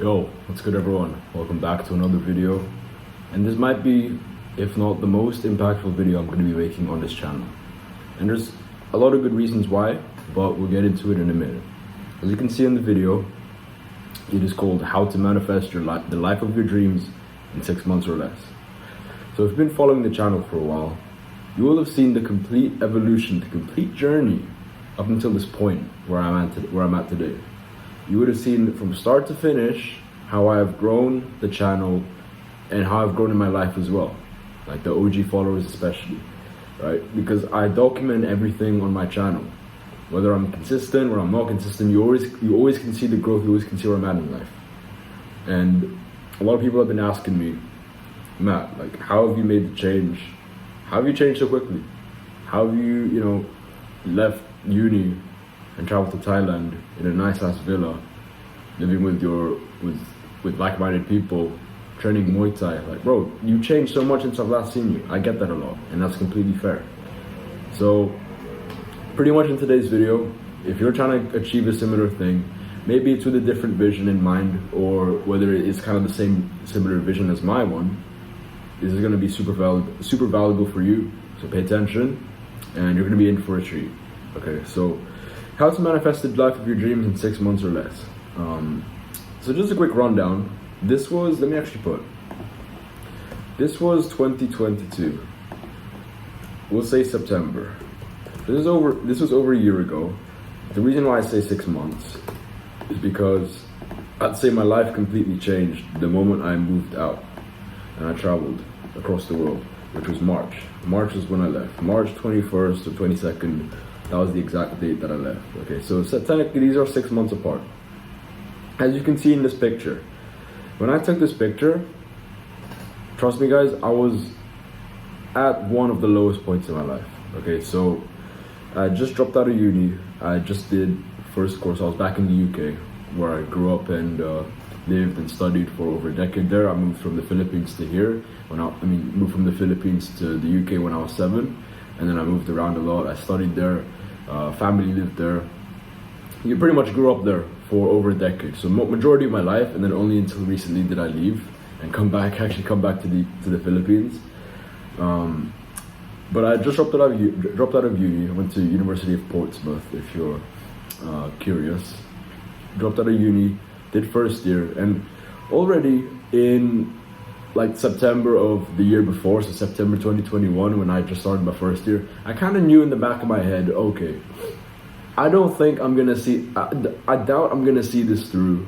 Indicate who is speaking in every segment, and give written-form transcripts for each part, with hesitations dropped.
Speaker 1: Yo, what's good everyone? Welcome back to another video. And this might be, if not the most impactful video I'm going to be making on this channel. And there's a lot of good reasons why, but we'll get into it in a minute. As you can see in the video, it is called How to Manifest the Life of Your Dreams in 6 months or less. So if you've been following the channel for a while, you will have seen the complete evolution, the complete journey up until this point where I'm at today. You would have seen from start to finish how I have grown the channel and how I've grown in my life as well, like the OG followers especially, right? Because I document everything on my channel, whether I'm consistent or I'm not consistent. You always can see the growth. You always can see where I'm at in life. And a lot of people have been asking me, Matt, like, how have you made the change? How have you changed so quickly? How have you, left uni and traveled to Thailand in a nice ass villa, living with like-minded people, training Muay Thai? Like, bro, you changed so much since I've last seen you. I get that a lot, and that's completely fair. So, pretty much in today's video, if you're trying to achieve a similar thing, maybe it's with a different vision in mind, or whether it's kind of the similar vision as my one, this is going to be super valuable for you. So pay attention, and you're going to be in for a treat. Okay, so how to manifest the life of your dreams in 6 months or less. So just a quick rundown. This was 2022. We'll say September. This was over a year ago. The reason why I say 6 months is because I'd say my life completely changed the moment I moved out and I traveled across the world, which was March. March was when I left. March 21st or 22nd. That was the exact date that I left. Okay, so technically these are 6 months apart. As you can see in this picture, when I took this picture, trust me guys, I was at one of the lowest points in my life. Okay, so I just dropped out of uni. I just did first course. I was back in the UK where I grew up and lived and studied for over a decade there. I moved from the Philippines to here. Moved from the Philippines to the UK when I was 7. And then I moved around a lot. I studied there, family lived there. You pretty much grew up there for over a decade. So majority of my life, and then only until recently did I leave and come back to the Philippines. But I just dropped out of uni. I went to University of Portsmouth, if you're curious. Dropped out of uni, did first year, and already in like September of the year before, so September 2021, when I just started my first year, I kind of knew in the back of my head, okay, I doubt I'm gonna see this through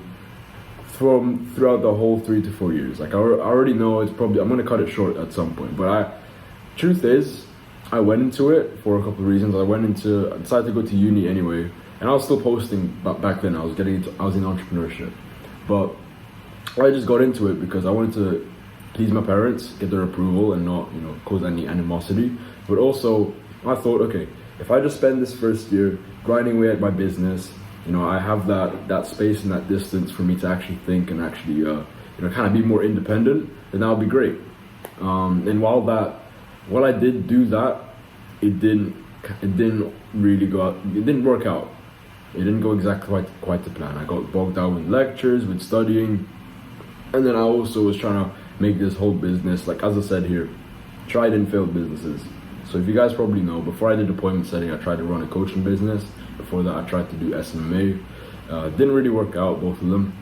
Speaker 1: throughout the whole 3 to 4 years. Like I already know I'm gonna cut it short at some point. But truth is, I went into it for a couple of reasons. I decided to go to uni anyway, and I was still posting back then. I was in entrepreneurship, but I just got into it because I wanted to please my parents, get their approval, and not cause any animosity. But also I thought, okay, if I just spend this first year grinding away at my business, I have that space and that distance for me to actually think and actually kind of be more independent, then that would be great. And while I did do that, it didn't work out. It didn't go exactly quite to plan. I got bogged down with lectures, with studying, and then I also was trying to make this whole business, like as I said here, tried and failed businesses. So if you guys probably know, before I did appointment setting, I tried to run a coaching business. Before that, I tried to do SMA. Didn't really work out, both of them.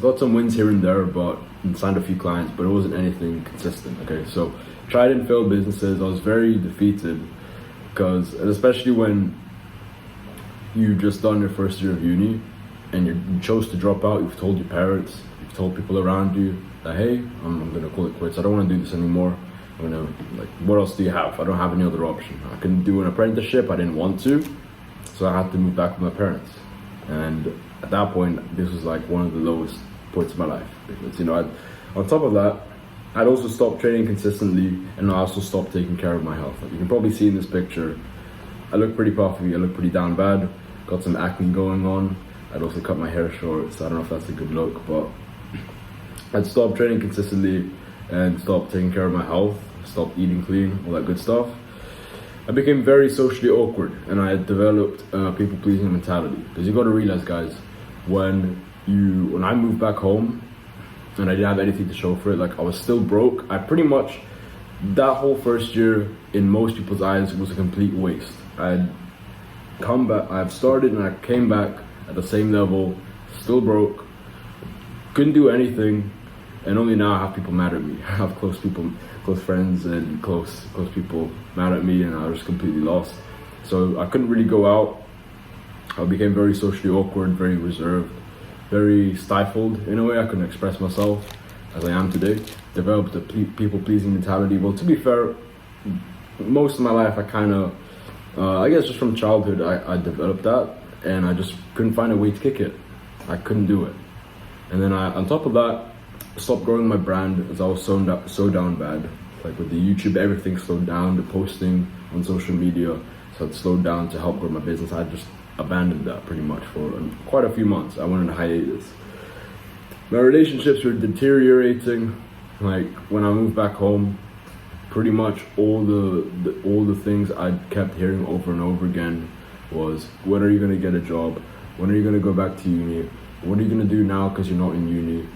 Speaker 1: Got some wins here and there, and signed a few clients, but it wasn't anything consistent. Okay, so tried and failed businesses. I was very defeated and especially when you just done your first year of uni and you chose to drop out. You've told your parents, you've told people around you that, hey, I'm gonna call it quits. I don't want to do this anymore. What else do you have? I don't have any other option. I couldn't do an apprenticeship. I didn't want to, so I had to move back with my parents. And at that point, this was like one of the lowest points of my life. Because on top of that, I'd also stopped training consistently, and I also stopped taking care of my health. Like you can probably see in this picture, I look pretty puffy. I look pretty down bad. Got some acne going on. I'd also cut my hair short, so I don't know if that's a good look, but I'd stopped training consistently and stopped taking care of my health, stopped eating clean, all that good stuff. I became very socially awkward, and I developed a people-pleasing mentality. Because you got to realize, guys, when when I moved back home and I didn't have anything to show for it, like I was still broke. I pretty much, that whole first year in most people's eyes was a complete waste. I'd come back, I've started and I came back at the same level, still broke, couldn't do anything, and only now I have people mad at me. I have close friends and close people mad at me, and I was completely lost. So I couldn't really go out. I became very socially awkward, very reserved, very stifled in a way. I couldn't express myself as I am today. Developed a people-pleasing mentality. Well, to be fair, most of my life I kind of, I guess just from childhood, I developed that, and I just couldn't find a way to kick it. I couldn't do it. And then on top of that, stopped growing my brand as I was so down bad. Like with the YouTube, everything slowed down, the posting on social media, so it slowed down to help grow my business. I just abandoned that pretty much for quite a few months. I went on a hiatus. My relationships were deteriorating. Like when I moved back home, pretty much all the things I kept hearing over and over again was, when are you gonna get a job? When are you gonna go back to uni? What are you gonna do now because you're not in uni?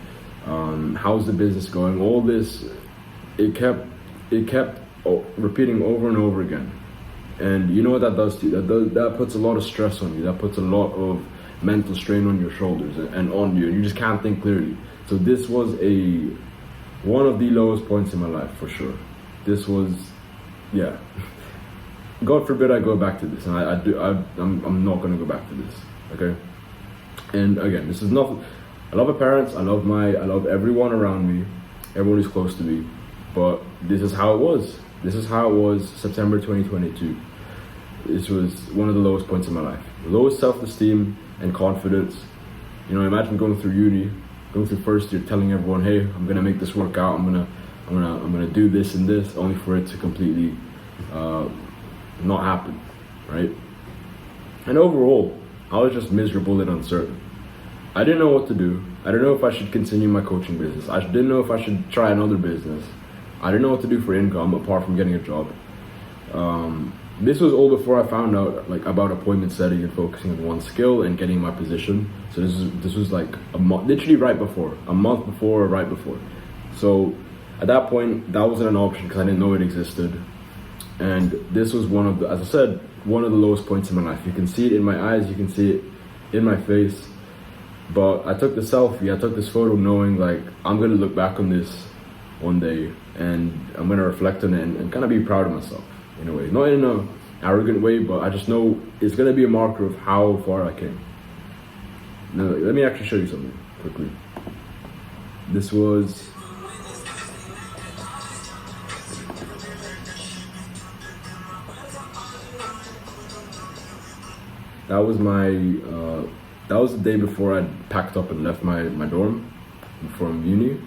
Speaker 1: How's the business going? All this, it kept repeating over and over again. And you know what that does to you? That puts a lot of stress on you. That puts a lot of mental strain on your shoulders and on you. And you just can't think clearly. So this was one of the lowest points in my life for sure. This was, yeah. God forbid I go back to this, and I'm not gonna go back to this. Okay. And again, this is nothing. I love my parents. I love everyone around me. Everyone who's close to me. But this is how it was. This is how it was September 2022. This was one of the lowest points in my life. The lowest self-esteem and confidence. You know, imagine going through uni, going through first year, telling everyone, "Hey, I'm gonna make this work out. I'm gonna do this and this," only for it to completely not happen, right? And overall, I was just miserable and uncertain. I didn't know what to do. I didn't know if I should continue my coaching business. I didn't know if I should try another business. I didn't know what to do for income apart from getting a job. This was all before I found out like about appointment setting and focusing on one skill and getting my position. So this was like literally a month before or right before. So at that point, that wasn't an option because I didn't know it existed. And this was one of the, as I said, one of the lowest points in my life. You can see it in my eyes, you can see it in my face. But I took the selfie, I took this photo knowing like I'm gonna look back on this one day and I'm gonna reflect on it and kind of be proud of myself in a way. Not in an arrogant way, but I just know it's gonna be a marker of how far I came. Now let me actually show you something quickly. This was that was the day before I packed up and left my dorm from uni.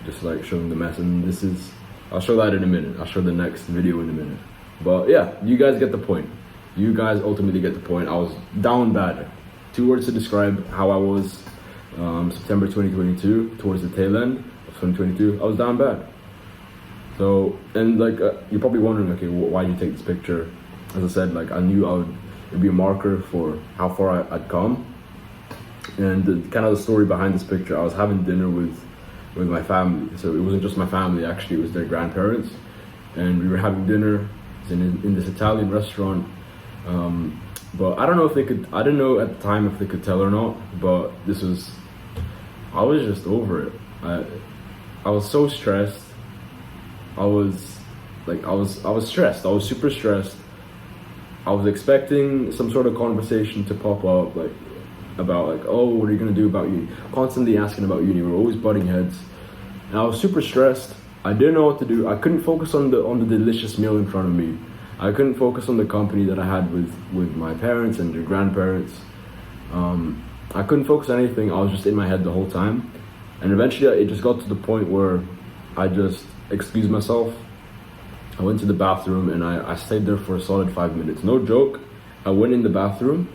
Speaker 1: Just like showing the mess, and I'll show that in a minute. I'll show the next video in a minute. But yeah, you guys get the point. You guys ultimately get the point. I was down bad. 2 words to describe how I was September 2022, towards the tail end of 2022. I was down bad. So, and like, you're probably wondering, okay, why did you take this picture? As I said, like I knew it'd be a marker for how far I'd come. And kind of the story behind this picture, I was having dinner with my family. So it wasn't just my family, actually, it was their grandparents. And we were having dinner in this Italian restaurant. But I don't know if I didn't know at the time if they could tell or not, but I was just over it. I was so stressed. I was stressed. I was super stressed. I was expecting some sort of conversation to pop up, like about like, oh, what are you gonna do about uni? Constantly asking about uni. We're always butting heads, and I was super stressed. I didn't know what to do. I couldn't focus on the delicious meal in front of me. I couldn't focus on the company that I had with my parents and their grandparents. I couldn't focus on anything. I was just in my head the whole time, and eventually it just got to the point where I just excused myself. I went to the bathroom and I stayed there for a solid 5 minutes. No joke. I went in the bathroom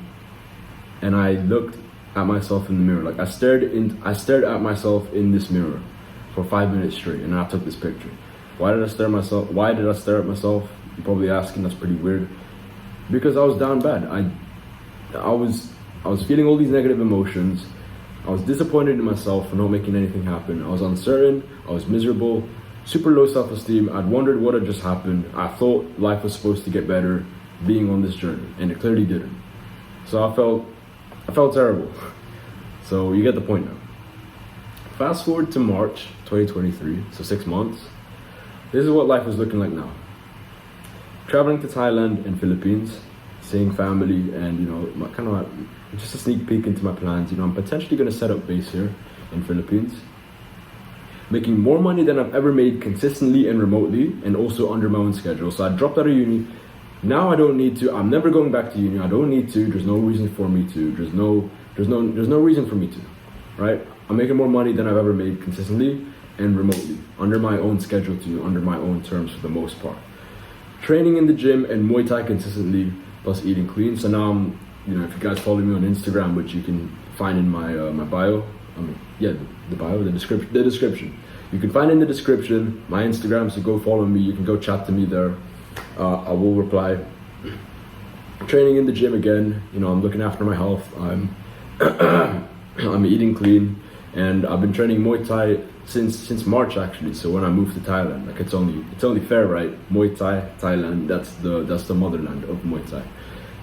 Speaker 1: and I looked at myself in the mirror. Like I stared at myself in this mirror for 5 minutes straight, and I took this picture. Why did I stare at myself? You're probably asking, that's pretty weird. Because I was down bad. I was feeling all these negative emotions. I was disappointed in myself for not making anything happen. I was uncertain, I was miserable, super low self-esteem. I'd wondered what had just happened. I thought life was supposed to get better being on this journey, and it clearly didn't. So I felt terrible. So you get the point now. Fast forward to March 2023, so 6 months. This is what life was looking like now. Traveling to Thailand and Philippines, seeing family, and kind of just a sneak peek into my plans. I'm potentially going to set up base here in Philippines, making more money than I've ever made consistently and remotely, and also under my own schedule. So I dropped out of uni. Now I don't need to. I'm never going back to uni. I don't need to. There's no reason for me to. There's no reason for me to, right? I'm making more money than I've ever made consistently and remotely, under my own schedule under my own terms for the most part. Training in the gym and Muay Thai consistently, plus eating clean. So now I'm, if you guys follow me on Instagram, which you can find in my my bio, the description. You can find in the description my Instagram, so go follow me. You can go chat to me there. I will reply. Training in the gym again. I'm looking after my health. I'm eating clean, and I've been training Muay Thai since March actually. So when I moved to Thailand, like it's only fair, right? Muay Thai, Thailand. That's the motherland of Muay Thai.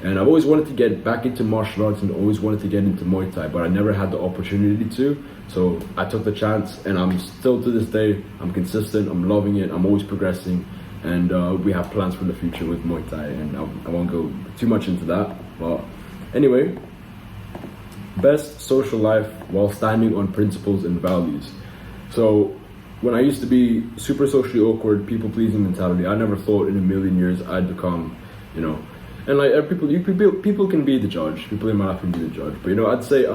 Speaker 1: And I've always wanted to get back into martial arts and always wanted to get into Muay Thai, but I never had the opportunity to. So I took the chance, and I'm still to this day, I'm consistent, I'm loving it, I'm always progressing, and we have plans for the future with Muay Thai, and I won't go too much into that. But anyway, best social life while standing on principles and values. So when I used to be super socially awkward, people-pleasing mentality, I never thought in a million years I'd become, and like people can be the judge. People in my life can be the judge. But I'd say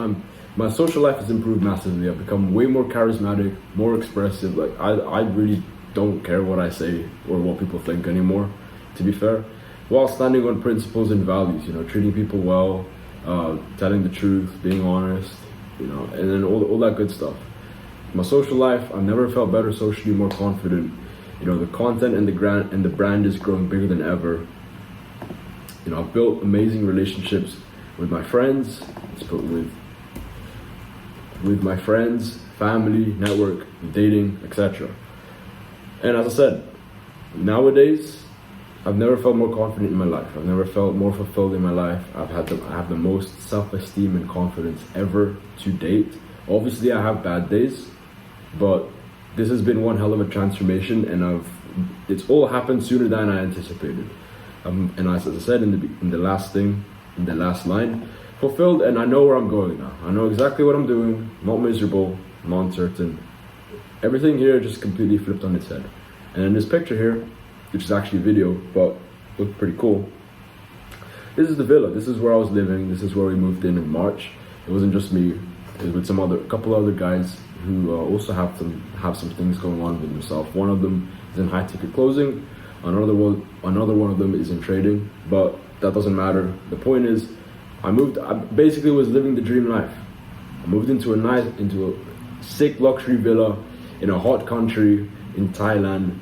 Speaker 1: my social life has improved massively. I've become way more charismatic, more expressive. Like I really don't care what I say or what people think anymore, to be fair. While standing on principles and values, treating people well, telling the truth, being honest, and then all that good stuff. My social life, I've never felt better socially, more confident. The content and the brand is growing bigger than ever. I've built amazing relationships with my friends, with my friends, family, network, dating, etc. And as I said, nowadays, I've never felt more confident in my life. I've never felt more fulfilled in my life. I have the most self-esteem and confidence ever to date. Obviously, I have bad days, but this has been one hell of a transformation, and it's all happened sooner than I anticipated. And as I said in the last line, fulfilled, and I know where I'm going now. I know exactly what I'm doing. Not miserable, not uncertain. Everything here just completely flipped on its head. And in this picture here, which is actually a video, but looked pretty cool. This is the villa. This is where I was living. This is where we moved in March. It wasn't just me. It was with a couple other guys who also have some things going on with themselves. One of them is in high ticket closing. Another one of them is in trading, but that doesn't matter. The point is, I basically was living the dream life. I moved into a sick luxury villa in a hot country in Thailand,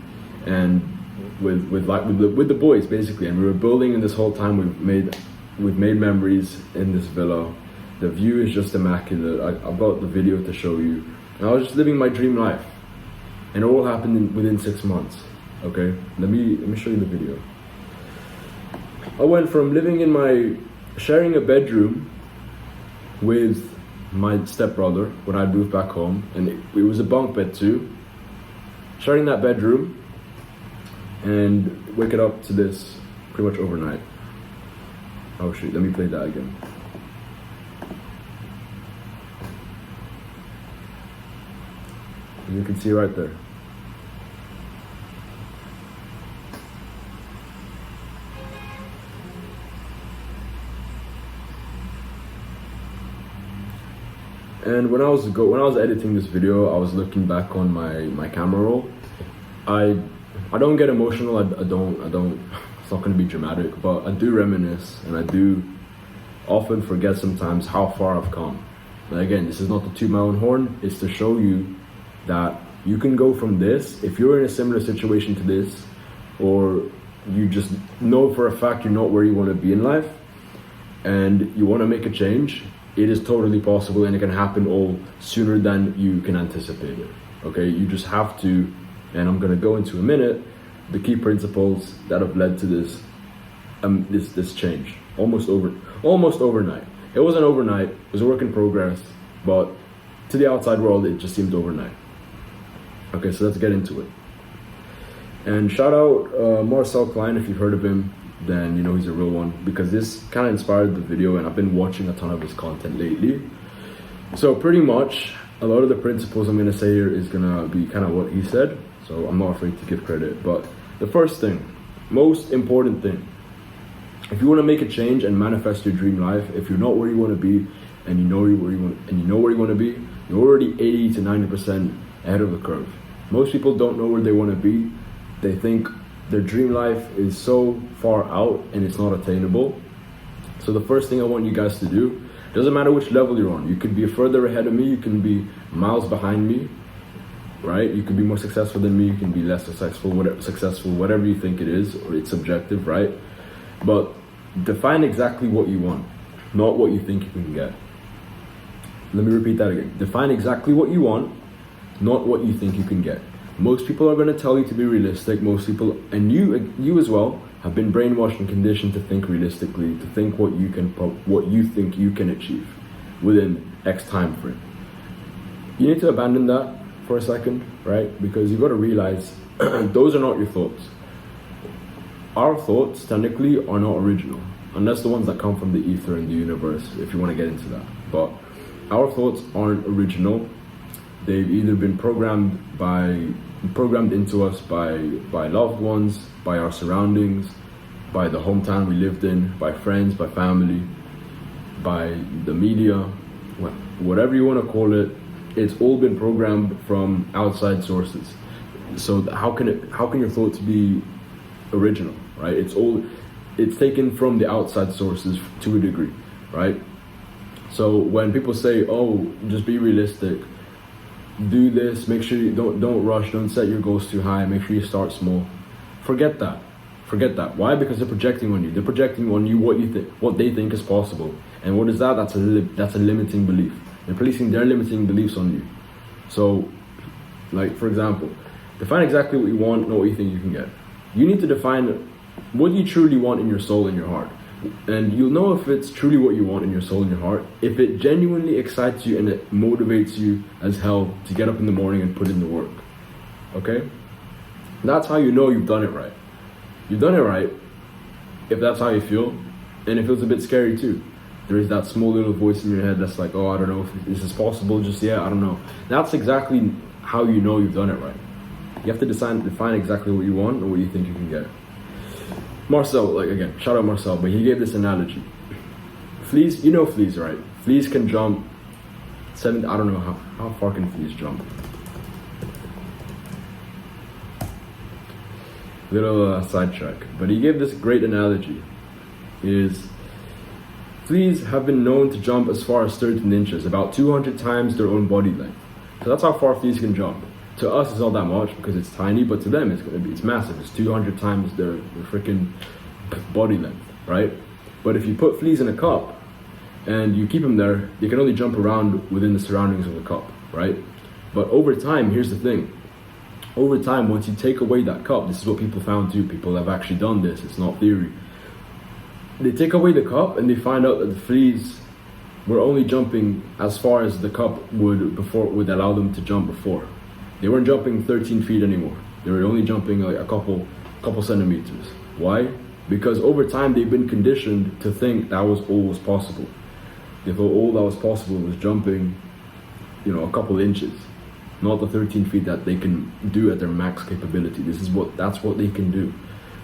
Speaker 1: and with the boys basically, and we were building. And this whole time we've made memories in this villa. The view is just immaculate. I've got the video to show you. And I was just living my dream life, and it all happened within 6 months. Okay, let me show you the video. I went from sharing a bedroom with my stepbrother when I moved back home, and it was a bunk bed too. Sharing that bedroom and waking up to this pretty much overnight. Oh shit, let me play that again. You can see right there. And when I was editing this video, I was looking back on my camera roll. I don't get emotional. I don't. It's not going to be dramatic, but I do reminisce, and I do often forget sometimes how far I've come. And again, this is not to toot my own horn. It's to show you that you can go from this, if you're in a similar situation to this, or you just know for a fact you're not where you want to be in life, and you want to make a change. it is totally possible, and it can happen all sooner than you can anticipate it. Okay, you just have to, and I'm gonna go into a minute, the key principles that have led to this this change almost overnight. It wasn't overnight, it was a work in progress, but to the outside world it just seemed overnight. Okay, so let's get into it. And shout out Marcel Klein. If you've heard of him, then you know he's a real one, because this kind of inspired the video, and I've been watching a ton of his content lately. So pretty much a lot of the principles I'm going to say here is going to be kind of what he said, so I'm not afraid to give credit. But the first thing, most important thing, if you want to make a change and manifest your dream life, if you're not where you want to be, and you know where you want to be, you're already 80 to 90% ahead of the curve. Most people don't know where they want to be. They think their dream life is so far out and it's not attainable. So the first thing I want you guys to do, doesn't matter which level you're on, you could be further ahead of me, you can be miles behind me, right? You can be more successful than me, you can be less successful, whatever you think it is, or it's subjective, right? But define exactly what you want, not what you think you can get. Let me repeat that again. Define exactly what you want, not what you think you can get. Most people are going to tell you to be realistic. Most people, and you as well, have been brainwashed and conditioned to think realistically, to think what you think you can achieve within X time frame. You need to abandon that for a second, right? Because you've got to realize those are not your thoughts. Our thoughts technically are not original, unless the ones that come from the ether and the universe, if you want to get into that. But our thoughts aren't original. They've either been programmed into us by loved ones, by our surroundings, by the hometown we lived in, by friends, by family, by the media, whatever you want to call it. It's all been programmed from outside sources. So how can your thoughts be original, right? It's taken from the outside sources to a degree, right? So when people say, oh, just be realistic, do this, make sure you don't rush, don't set your goals too high, make sure you start small. Forget that. Why? Because they're projecting on you. They're projecting on you what they think is possible. And what is that? That's a limiting belief. They're placing their limiting beliefs on you. So, like for example, define exactly what you want, not what you think you can get. You need to define what you truly want in your soul and your heart. And you'll know if it's truly what you want in your soul and your heart, if it genuinely excites you and it motivates you as hell to get up in the morning and put in the work. Okay? That's how you know you've done it right. You've done it right if that's how you feel, and it feels a bit scary too. There is that small little voice in your head that's like, oh, I don't know if this is possible just yet, I don't know. That's exactly how you know you've done it right. You have to define exactly what you want and what you think you can get. Marcel, like again, shout out Marcel, but he gave this analogy. Fleas, you know fleas, right? Fleas can jump I don't know how far can fleas jump? Little sidetrack, but he gave this great analogy. Fleas have been known to jump as far as 13 inches, about 200 times their own body length. So that's how far fleas can jump. To us, it's not that much because it's tiny, but to them, it's massive. It's 200 times their freaking body length, right? But if you put fleas in a cup and you keep them there, they can only jump around within the surroundings of the cup, right? But over time, here's the thing. Over time, once you take away that cup, this is what people found too. People have actually done this. It's not theory. They take away the cup and they find out that the fleas were only jumping as far as the cup would allow them to jump before. They weren't jumping 13 feet anymore. They were only jumping like a couple centimeters. Why? Because over time they've been conditioned to think that was all was possible. They thought all that was possible was jumping, a couple inches, not the 13 feet that they can do at their max capability. That's what they can do.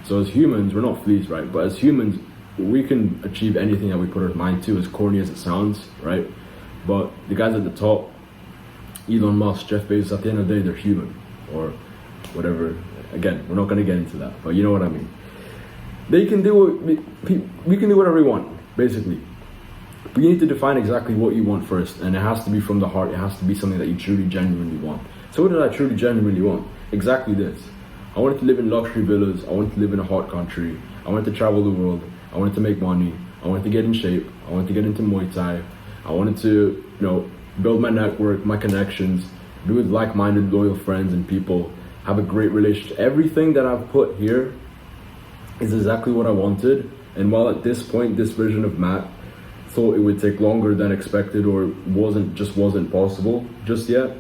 Speaker 1: So as humans, we're not fleas, right? But as humans, we can achieve anything that we put our mind to, as corny as it sounds, right? But the guys at the top, Elon Musk, Jeff Bezos, at the end of the day, they're human, or whatever. Again, we're not going to get into that, but you know what I mean. They can do we can do whatever we want, basically. But you need to define exactly what you want first, and it has to be from the heart. It has to be something that you truly, genuinely want. So what did I truly, genuinely want? Exactly this. I wanted to live in luxury villas. I wanted to live in a hot country. I wanted to travel the world. I wanted to make money. I wanted to get in shape. I wanted to get into Muay Thai. I wanted to, build my network, my connections, be with like-minded, loyal friends and people, have a great relationship. Everything that I've put here is exactly what I wanted. And while at this point, this version of Matt thought it would take longer than expected or wasn't possible just yet,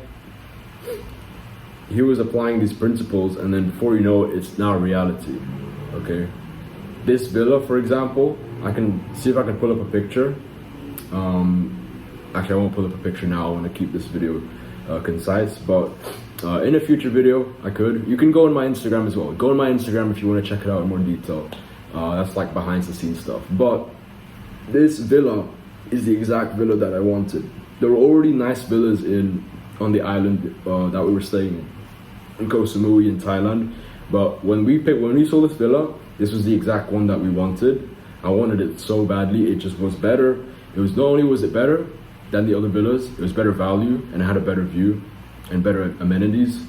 Speaker 1: he was applying these principles, and then before you know it, it's now a reality. Okay, this villa, for example, I can see if I can pull up a picture. Actually, I won't pull up a picture now. I want to keep this video concise, but in a future video, I could. You can go on my Instagram as well. Go on my Instagram if you want to check it out in more detail. That's like behind the scenes stuff. But this villa is the exact villa that I wanted. There were already nice villas on the island that we were staying in Koh Samui in Thailand. But when we saw this villa, this was the exact one that we wanted. I wanted it so badly. It just was better. It was not only was it better than the other villas, it was better value and it had a better view and better amenities.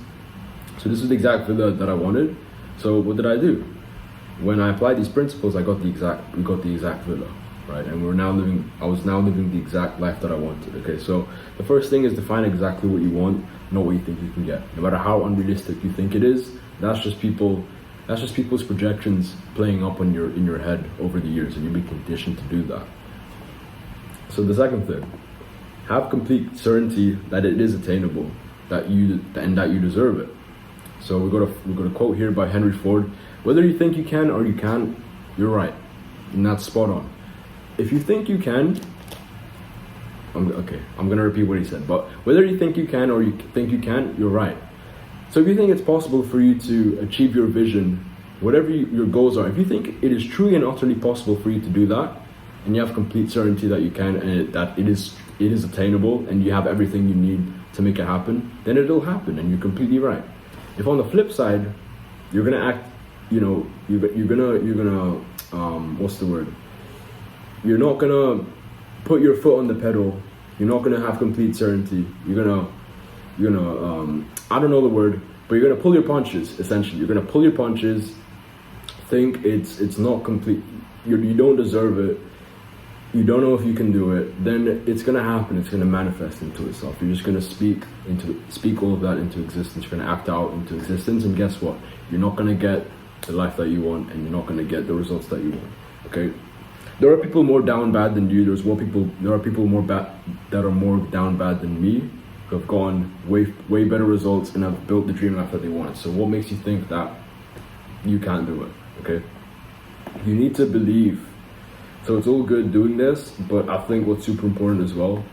Speaker 1: So this is the exact villa that I wanted. So what did I do? When I applied these principles, we got the exact villa, right? And I was now living the exact life that I wanted. Okay, so the first thing is define exactly what you want, not what you think you can get. No matter how unrealistic you think it is, that's just people's projections playing up in your head over the years, and you've been conditioned to do that. So the second thing, have complete certainty that it is attainable, that you deserve it. So we got a quote here by Henry Ford: "Whether you think you can or you can't, you're right," and that's spot on. If you think you can, I'm gonna repeat what he said. But whether you think you can or you think you can't, you're right. So if you think it's possible for you to achieve your vision, whatever your goals are, if you think it is truly and utterly possible for you to do that, and you have complete certainty that you can, and that it is attainable, and you have everything you need to make it happen, then it'll happen, and you're completely right. If on the flip side, you're gonna act, you're gonna what's the word? You're not gonna put your foot on the pedal. You're not gonna have complete certainty. You're gonna I don't know the word, but you're gonna pull your punches. Essentially, you're gonna pull your punches. Think it's not complete. You don't deserve it. You don't know if you can do it. Then it's gonna happen. It's gonna manifest into itself. You're just gonna speak all of that into existence. You're gonna act out into existence, and guess what? You're not gonna get the life that you want, and you're not gonna get the results that you want. Okay. There are people more down bad than you. There are people more bad that are more down bad than me, who have gotten way better results and have built the dream life that they wanted. So what makes you think that you can't do it? Okay, you need to believe. So it's all good doing this, but I think what's super important as well,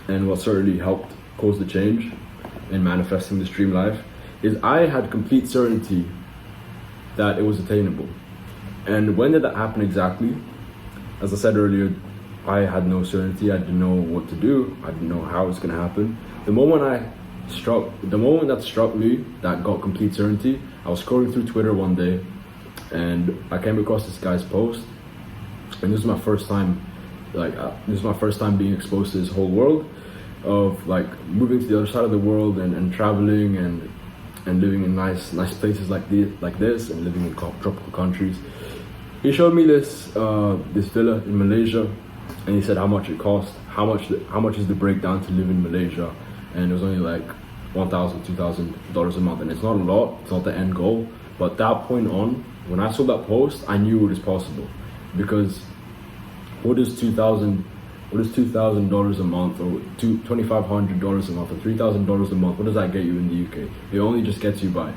Speaker 1: and what certainly helped cause the change in manifesting this dream life, is I had complete certainty that it was attainable. And when did that happen exactly? As I said earlier, I had no certainty. I didn't know what to do. I didn't know how it was going to happen. The moment that struck me, that got complete certainty, I was scrolling through Twitter one day, and I came across this guy's post. And this is my first time, being exposed to this whole world of like moving to the other side of the world and traveling and living in nice places like this and living in tropical countries. He showed me this villa in Malaysia, and he said how much it cost, how much is the breakdown to live in Malaysia, and it was only like $1,000, $2,000 a month, and it's not a lot. It's not the end goal, but that point on, when I saw that post, I knew it was possible. Because what is $2,000 a month, or $2,500 a month, or $3,000 a month? What does that get you in the UK? It only just gets you by.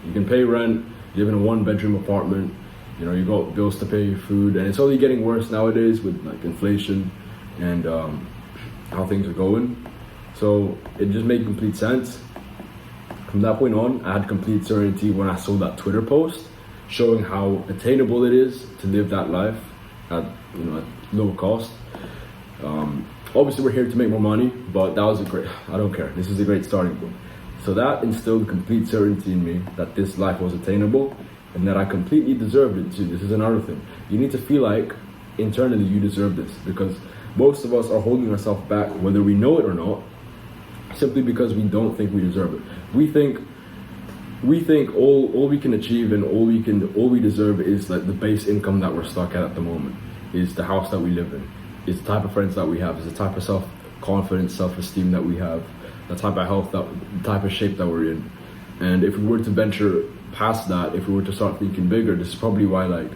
Speaker 1: You can pay rent, you live in a 1-bedroom apartment, you got bills to pay, food, and it's only getting worse nowadays with like inflation and how things are going. So it just made complete sense. From that point on, I had complete certainty when I saw that Twitter post showing how attainable it is to live that life at low cost. Obviously we're here to make more money, but that was I don't care. This is a great starting point. So that instilled complete certainty in me that this life was attainable and that I completely deserved it too. This is another thing. You need to feel like internally you deserve this, because most of us are holding ourselves back, whether we know it or not, simply because we don't think we deserve it. We think all we can achieve and all we deserve is like the base income that we're stuck at the moment, is the house that we live in. is the type of friends that we have, is the type of self-confidence, self-esteem that we have, the type of health, the type of shape that we're in. And if we were to venture past that, if we were to start thinking bigger, this is probably why, like,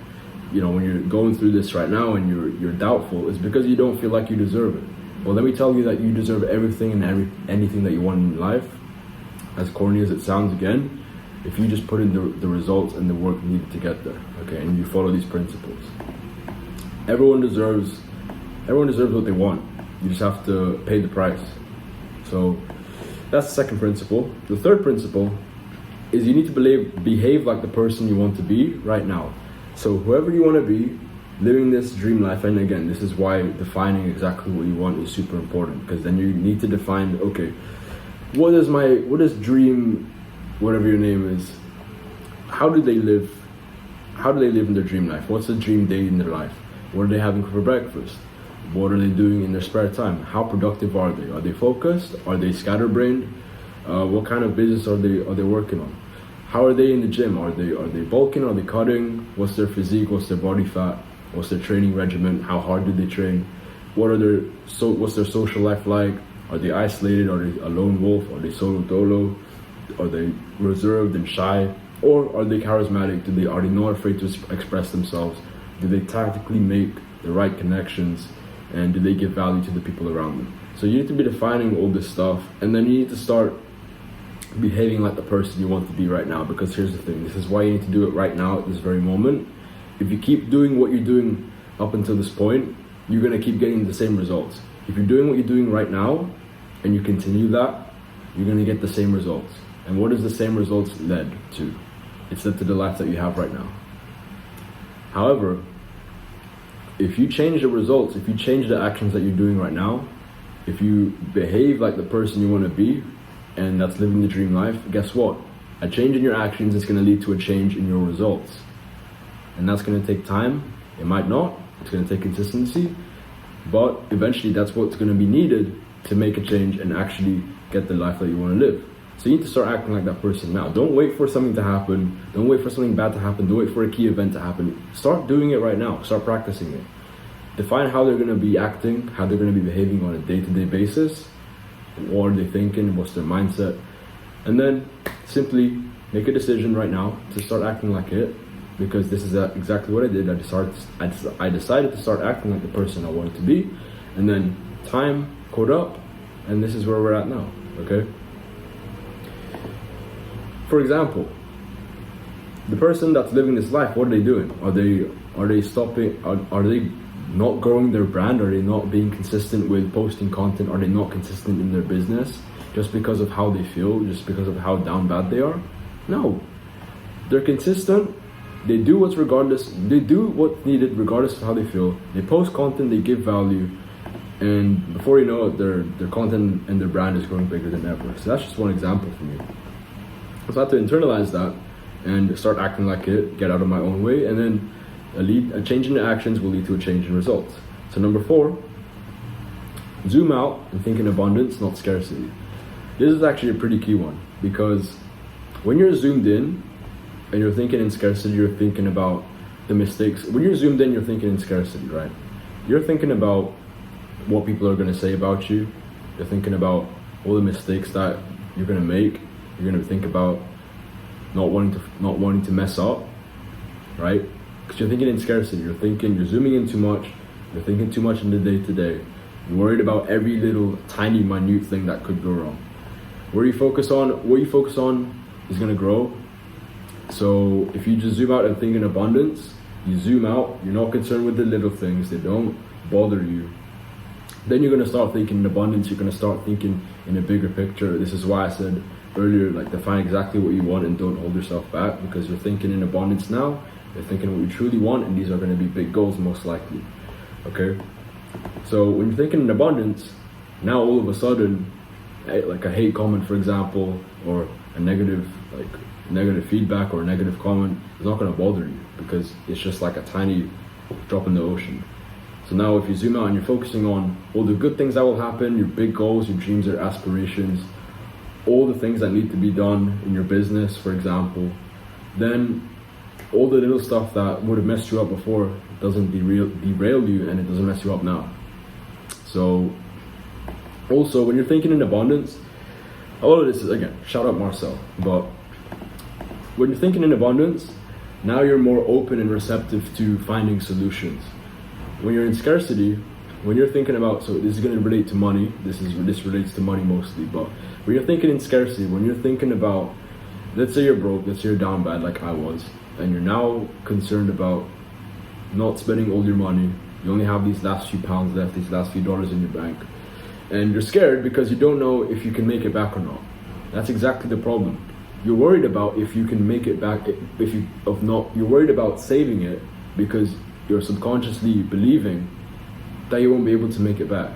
Speaker 1: you know, when you're going through this right now and you're doubtful, it's because you don't feel like you deserve it. Well, let me tell you that you deserve everything and anything that you want in life. As corny as it sounds, again, if you just put in the results and the work needed to get there, okay, and you follow these principles. Everyone deserves what they want. You just have to pay the price. So that's the second principle. The third principle is you need to behave like the person you want to be right now. So whoever you want to be, living this dream life, and again, this is why defining exactly what you want is super important, because then you need to define, okay, what is dream, whatever your name is, how do they live in their dream life? What's the dream day in their life? What are they having for breakfast? What are they doing in their spare time? How productive are they? Are they focused? Are they scatterbrained? What kind of business are they working on? How are they in the gym? Are they bulking? Are they cutting? What's their physique? What's their body fat? What's their training regimen? How hard do they train? What's their social life like? Are they isolated? Are they a lone wolf? Are they solo dolo? Are they reserved and shy? Or are they charismatic? Are they not afraid to express themselves? Do they tactically make the right connections? And do they give value to the people around them? So you need to be defining all this stuff, and then you need to start behaving like the person you want to be right now. Because here's the thing, this is why you need to do it right now at this very moment. If you keep doing what you're doing up until this point, you're gonna keep getting the same results. If you're doing what you're doing right now and you continue that, you're gonna get the same results. And what is the same results led to? It's led to the life that you have right now. However, if you change the results, if you change the actions that you're doing right now, if you behave like the person you want to be, and that's living the dream life, guess what? A change in your actions is going to lead to a change in your results. And that's going to take time. It might not. It's going to take consistency. But eventually that's what's going to be needed to make a change and actually get the life that you want to live. So you need to start acting like that person now. Don't wait for something to happen. Don't wait for something bad to happen. Don't wait for a key event to happen. Start doing it right now. Start practicing it. Define how they're going to be acting, how they're going to be behaving on a day-to-day basis. What are they thinking? What's their mindset? And then simply make a decision right now to start acting like it, because this is exactly what I did. I decided to start acting like the person I wanted to be, and then time caught up, and this is where we're at now. Okay. For example, the person that's living this life, what are they doing? Are they stopping? Are they not growing their brand? Are they not being consistent with posting content? Are they not consistent in their business just because of how they feel, just because of how down bad they are? No, they're consistent. They do what's needed regardless of how they feel. They post content, they give value, and before you know it, their content and their brand is growing bigger than ever. So that's just one example for me. So I have to internalize that and start acting like it, get out of my own way, and then a change in the actions will lead to a change in results. So number 4, zoom out and think in abundance, not scarcity. This is actually a pretty key one, because when you're zoomed in and you're thinking in scarcity, you're thinking about the mistakes. When you're zoomed in, you're thinking in scarcity, right? You're thinking about what people are going to say about you. You're thinking about all the mistakes that you're going to make. You're going to think about not wanting to mess up, right? Because you're thinking in scarcity. You're zooming in too much. You're thinking too much in the day-to-day. You're worried about every little tiny minute thing that could go wrong. What you focus on is going to grow. So if you just zoom out and think in abundance, you zoom out, you're not concerned with the little things, they don't bother you. Then you're going to start thinking in abundance, you're going to start thinking in a bigger picture. This is why I said earlier, like, define exactly what you want and don't hold yourself back, because you're thinking in abundance now, you're thinking what you truly want, and these are going to be big goals most likely. Okay? So when you're thinking in abundance, now all of a sudden, like a hate comment, for example, or a negative feedback or a negative comment is not going to bother you, because it's just like a tiny drop in the ocean. So now if you zoom out and you're focusing on all the good things that will happen, your big goals, your dreams, your aspirations, all the things that need to be done in your business, for example, then all the little stuff that would have messed you up before doesn't derail you, and it doesn't mess you up now. So also, when you're thinking in abundance, a lot of this is, again, shout out Marcel, but when you're thinking in abundance, now you're more open and receptive to finding solutions. When you're in scarcity, when you're thinking about, so this is going to relate to money, this relates to money mostly, but when you're thinking in scarcity, when you're thinking about, let's say you're broke, let's say you're down bad like I was, and you're now concerned about not spending all your money, you only have these last few pounds left, these last few dollars in your bank, and you're scared because you don't know if you can make it back or not. That's exactly the problem. You're worried about if you can make it back, you're worried about saving it because you're subconsciously believing that you won't be able to make it back.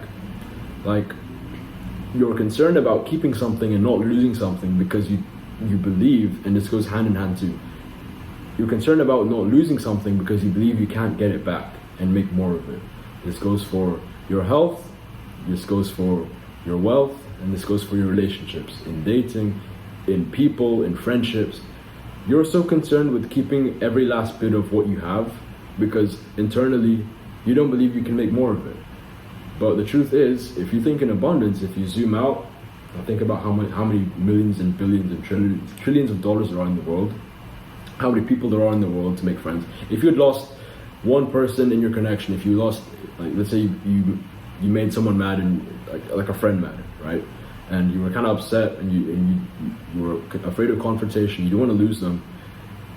Speaker 1: Like, you're concerned about keeping something and not losing something because you believe, and this goes hand in hand too, you're concerned about not losing something because you believe you can't get it back and make more of it. This goes for your health, this goes for your wealth, and this goes for your relationships, in dating, in people, in friendships. You're so concerned with keeping every last bit of what you have because internally you don't believe you can make more of it. But the truth is, if you think in abundance, if you zoom out and think about how many millions and billions and trillions of dollars there are in the world, how many people there are in the world to make friends. If you had lost one person in your connection, if you lost, like, let's say you made someone mad, and like a friend mad, right? And you were kind of upset, and you were afraid of confrontation. You don't want to lose them.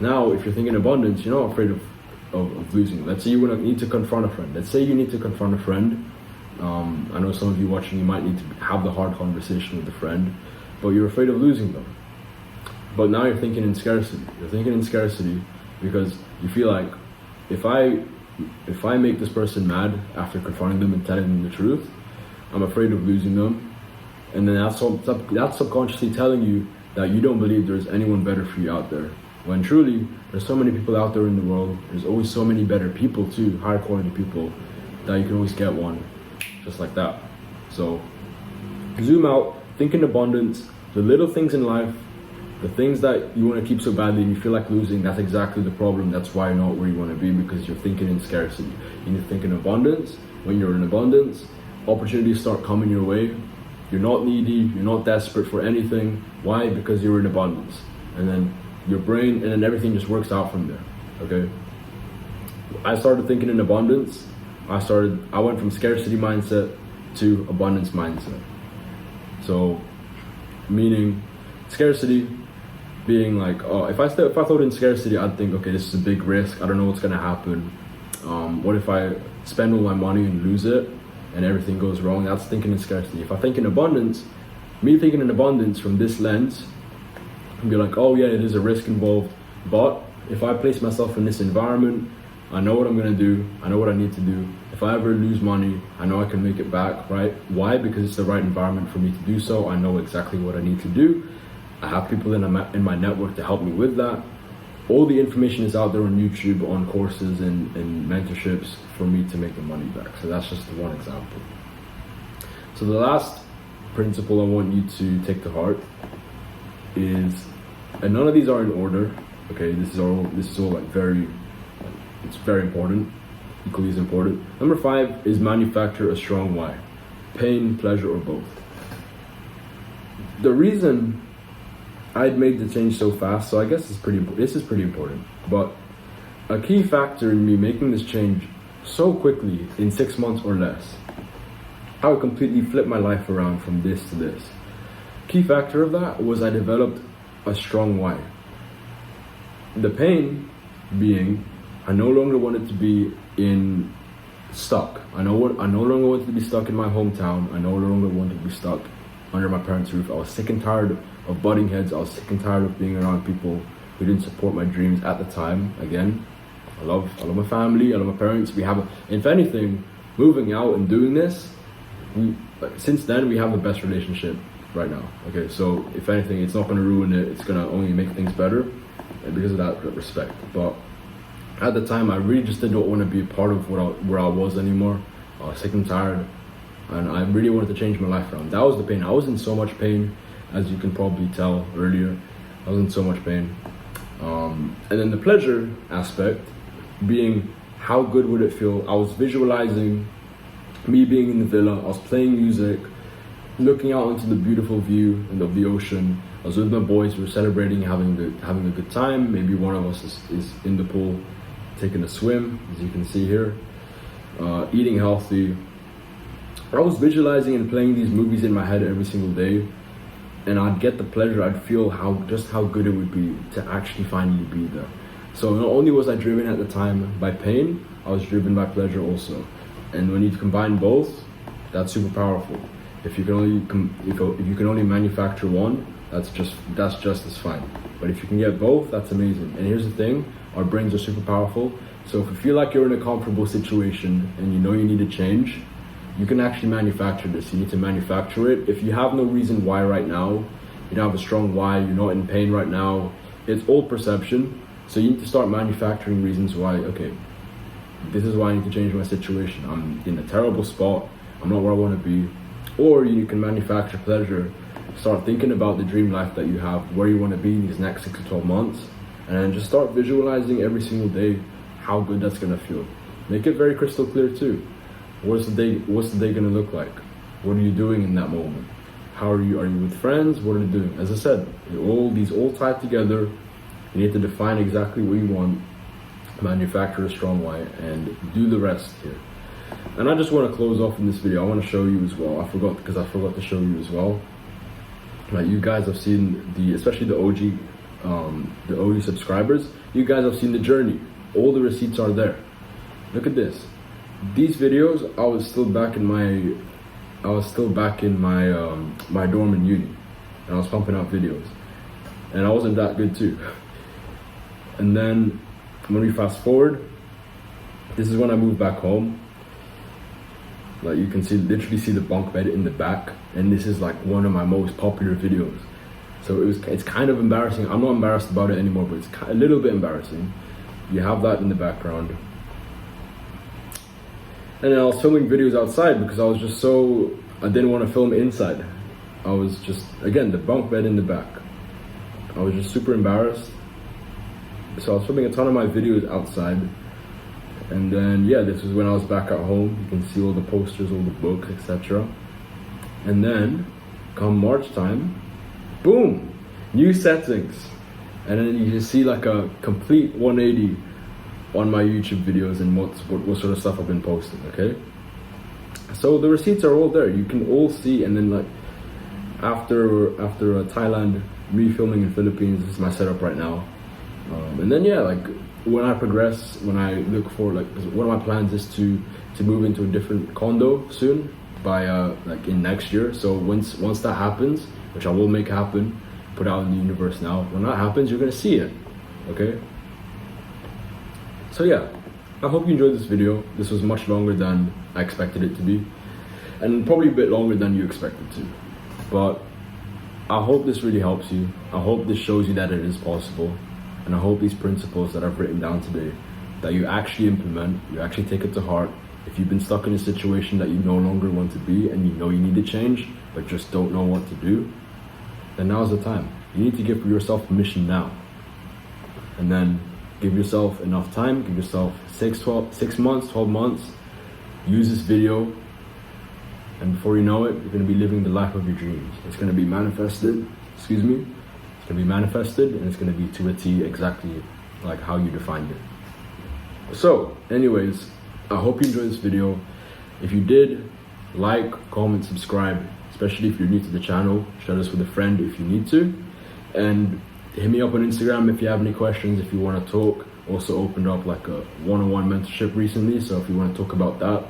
Speaker 1: Now, if you're thinking abundance, you're not afraid of losing. Let's say you need to confront a friend. Let's say you need to confront a friend. I know some of you watching, you might need to have the hard conversation with a friend, but you're afraid of losing them. But now you're thinking in scarcity. You're thinking in scarcity because you feel like, if I make this person mad after confronting them and telling them the truth, I'm afraid of losing them. And then that's subconsciously telling you that you don't believe there's anyone better for you out there. When truly, there's so many people out there in the world. There's always so many better people too, higher quality people, that you can always get one, just like that. So zoom out, think in abundance, the little things in life, the things that you want to keep so badly and you feel like losing, that's exactly the problem. That's why you're not where you want to be, because you're thinking in scarcity. You need to think in abundance. When you're in abundance, opportunities start coming your way. You're not needy, you're not desperate for anything. Why? Because you're in abundance. And then your brain, and then everything just works out from there, okay? I started thinking in abundance. I went from scarcity mindset to abundance mindset. So, meaning scarcity being like, oh, if I thought in scarcity, I'd think, okay, this is a big risk. I don't know what's gonna happen. What if I spend all my money and lose it and everything goes wrong? That's thinking in scarcity. If I think in abundance, me thinking in abundance from this lens, I'd be like, oh yeah, it is a risk involved, but if I place myself in this environment, I know what I'm gonna do, I know what I need to do. If I ever lose money, I know I can make it back, right? Why? Because it's the right environment for me to do so. I know exactly what I need to do. I have people in my network to help me with that. All the information is out there on YouTube, on courses and mentorships for me to make the money back. So that's just one example. So the last principle I want you to take to heart is, and none of these are in order, okay? This is all like it's very important, equally as important. Number 5 is manufacture a strong why. Pain, pleasure, or both. The reason I'd made the change so fast, so I guess this is pretty important, but a key factor in me making this change so quickly in 6 months or less, I would completely flip my life around from this to this. Key factor of that was I developed a strong why. The pain being, I no longer wanted to be stuck. I no longer wanted to be stuck in my hometown. I no longer wanted to be stuck under my parents' roof. I was sick and tired of butting heads. I was sick and tired of being around people who didn't support my dreams at the time. Again, I love my family, I love my parents. If anything, moving out and doing this, since then we have the best relationship right now. Okay, so if anything, it's not going to ruin it. It's going to only make things better, and because of that respect. But at the time, I really just didn't want to be a part of where I was anymore. I was sick and tired, and I really wanted to change my life around. That was the pain. I was in so much pain, as you can probably tell earlier. I was in so much pain. And then the pleasure aspect being, how good would it feel? I was visualizing me being in the villa, I was playing music, looking out into the beautiful view and of the ocean. I was with my boys, we were celebrating, having a good time. Maybe one of us is in the pool, taking a swim, as you can see here, eating healthy. I was visualizing and playing these movies in my head every single day, and I'd get the pleasure, I'd feel just how good it would be to actually finally be there. So not only was I driven at the time by pain, I was driven by pleasure also. And when you combine both, that's super powerful. If you can only manufacture one, that's just as fine. But if you can get both, that's amazing. And here's the thing, our brains are super powerful. So if you feel like you're in a comfortable situation and you know you need to change, you can actually manufacture this. You need to manufacture it. If you have no reason why right now, you don't have a strong why, you're not in pain right now, it's all perception. So you need to start manufacturing reasons why, okay, this is why I need to change my situation. I'm in a terrible spot, I'm not where I want to be. Or you can manufacture pleasure, start thinking about the dream life that you have, where you want to be in these next 6 to 12 months, and then just start visualizing every single day how good that's going to feel. Make it very crystal clear too. What's the day going to look like? What are you doing in that moment? How are you with friends? What are you doing? As I said, these all tie together. You need to define exactly what you want, manufacture a strong why, and do the rest here. And I just want to close off in this video. I want to show you as well. I forgot to show you as well. Like, you guys have seen especially the OG subscribers. You guys have seen the journey. All the receipts are there. Look at this. These videos, I was still back in my my dorm in uni, and I was pumping out videos, and I wasn't that good too. And then when we fast forward, this is when I moved back home. Like, you can literally see the bunk bed in the back, and this is like one of my most popular videos. So it's kind of embarrassing. I'm not embarrassed about it anymore, but it's a little bit embarrassing. You have that in the background. And then I was filming videos outside because I didn't want to film inside. I was just, again, the bunk bed in the back. I was just super embarrassed. So I was filming a ton of my videos outside. And then, yeah, this was when I was back at home. You can see all the posters, all the books, etc. And then, come March time, boom, new settings. And then you just see like a complete 180 on my YouTube videos and what sort of stuff I've been posting, okay? So the receipts are all there. You can all see. And then, like, after Thailand, me filming in Philippines, this is my setup right now. And then, yeah, like, when I progress, when I look for, like, one of my plans is to move into a different condo soon, by like in next year. So once that happens, which I will make happen, put out in the universe now, when that happens, you're gonna see it, okay? So yeah, I hope you enjoyed this video. This was much longer than I expected it to be, and probably a bit longer than you expected to, but I hope this really helps you. I hope this shows you that it is possible. And I hope these principles that I've written down today, that you actually implement, you actually take it to heart. If you've been stuck in a situation that you no longer want to be, and you know you need to change, but just don't know what to do, then now's the time. You need to give yourself permission now. And then give yourself enough time, give yourself 6 months, 12 months, use this video, and before you know it, you're gonna be living the life of your dreams. It's gonna be manifested, It's gonna be manifested, and it's gonna be to a T exactly like how you defined it. So, anyways, I hope you enjoyed this video. If you did, like, comment, subscribe, especially if you're new to the channel. Share this with a friend if you need to. And hit me up on Instagram if you have any questions, if you wanna talk. Also opened up like a one-on-one mentorship recently, so if you wanna talk about that,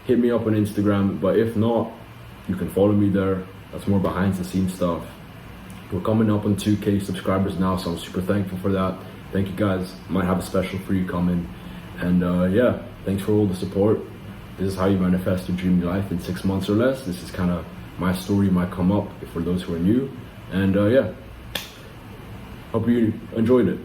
Speaker 1: hit me up on Instagram. But if not, you can follow me there. That's more behind the scenes stuff. We're coming up on 2K subscribers now, so I'm super thankful for that. Thank you guys. Might have a special for you coming. And yeah, thanks for all the support. This is how you manifest your dream life in 6 months or less. This is kind of my story, might come up for those who are new. And yeah, hope you enjoyed it.